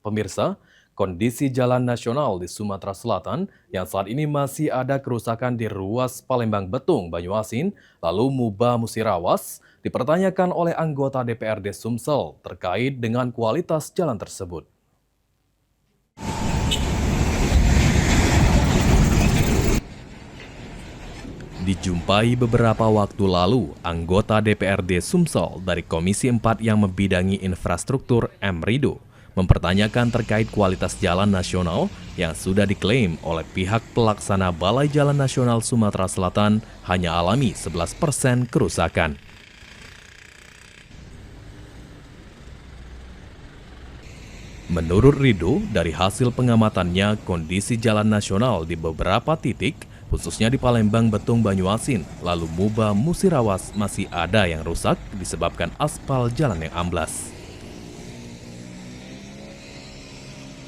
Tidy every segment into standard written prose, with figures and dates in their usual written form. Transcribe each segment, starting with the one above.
Pemirsa, kondisi jalan nasional di Sumatera Selatan yang saat ini masih ada kerusakan di ruas Palembang Betung, Banyuasin, lalu Muba Musirawas, dipertanyakan oleh anggota DPRD Sumsel terkait dengan kualitas jalan tersebut. Dijumpai beberapa waktu lalu, anggota DPRD Sumsel dari Komisi 4 yang membidangi infrastruktur M. Rido mempertanyakan terkait kualitas jalan nasional yang sudah diklaim oleh pihak pelaksana Balai Jalan Nasional Sumatera Selatan hanya alami 11% kerusakan. Menurut Rido, dari hasil pengamatannya, kondisi jalan nasional di beberapa titik, khususnya di Palembang Betung Banyuasin, lalu Muba Musirawas masih ada yang rusak disebabkan aspal jalan yang amblas.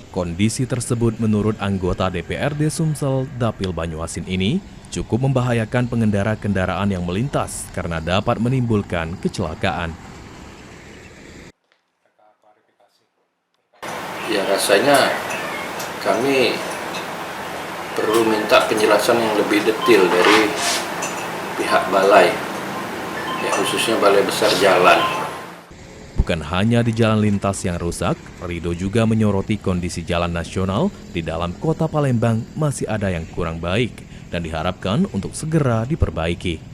Kondisi tersebut menurut anggota DPRD Sumsel Dapil Banyuasin ini cukup membahayakan pengendara kendaraan yang melintas karena dapat menimbulkan kecelakaan. Ya, rasanya kami perlu minta penjelasan yang lebih detail dari pihak balai, ya khususnya Balai Besar Jalan. Bukan hanya di jalan lintas yang rusak, Rido juga menyoroti kondisi jalan nasional di dalam kota Palembang masih ada yang kurang baik dan diharapkan untuk segera diperbaiki.